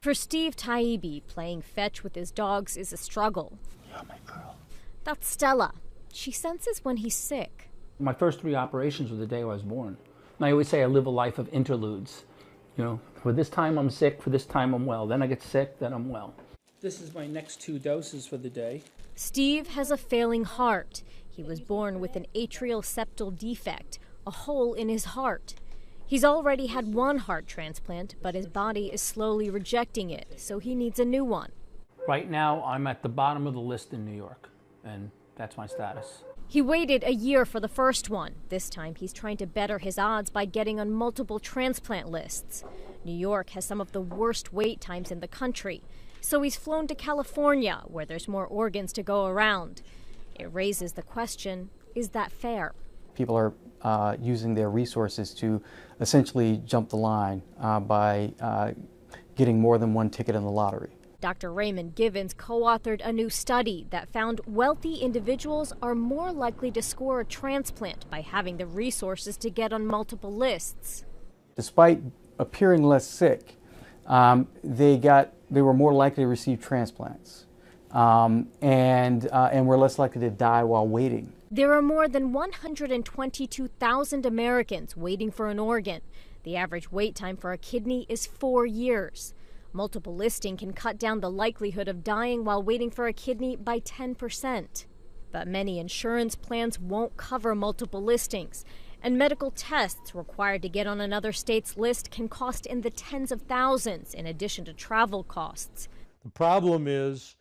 For Steve Taibbi, playing fetch with his dogs is a struggle. Yeah, my girl. That's Stella. She senses when he's sick. My first 3 operations were the day I was born. And I always say I live a life of interludes. You know, for this time I'm sick, for this time I'm well. Then I get sick, then I'm well. This is my next 2 doses for the day. Steve has a failing heart. He was born with an atrial septal defect, a hole in his heart. He's already had 1 heart transplant, but his body is slowly rejecting it, so he needs a new one. Right now, I'm at the bottom of the list in New York, and that's my status. He waited a year for the first one. This time, he's trying to better his odds by getting on multiple transplant lists. New York has some of the worst wait times in the country, so he's flown to California, where there's more organs to go around. It raises the question, is that fair? People are using their resources to essentially jump the line by getting more than 1 ticket in the lottery. Dr. Raymond Givens co-authored a new study that found wealthy individuals are more likely to score a transplant by having the resources to get on multiple lists. Despite appearing less sick, they were more likely to receive transplants and were less likely to die while waiting. There are more than 122,000 Americans waiting for an organ. The average wait time for a kidney is 4 years. Multiple listing can cut down the likelihood of dying while waiting for a kidney by 10%. But many insurance plans won't cover multiple listings, and medical tests required to get on another state's list can cost in the tens of thousands in addition to travel costs. The problem is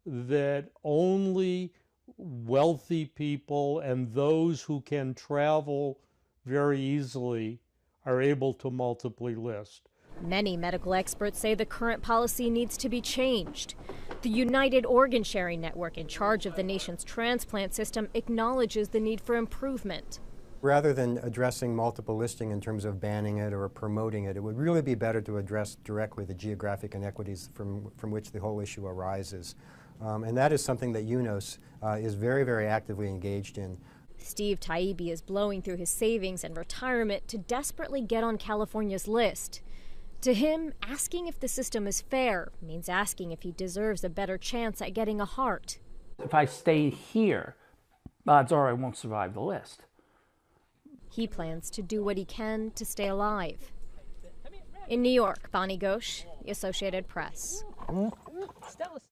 that only wealthy people and those who can travel very easily are able to multiply list. Many medical experts say the current policy needs to be changed. The United Organ Sharing Network, in charge of the nation's transplant system, acknowledges the need for improvement. Rather than addressing multiple listing in terms of banning it or promoting it, it would really be better to address directly the geographic inequities from which the whole issue arises. And that is something that UNOS is very, very actively engaged in. Steve Taibbi is blowing through his savings and retirement to desperately get on California's list. To him, asking if the system is fair means asking if he deserves a better chance at getting a heart. If I stay here, odds are I won't survive the list. He plans to do what he can to stay alive. In New York, Bonnie Ghosh, The Associated Press.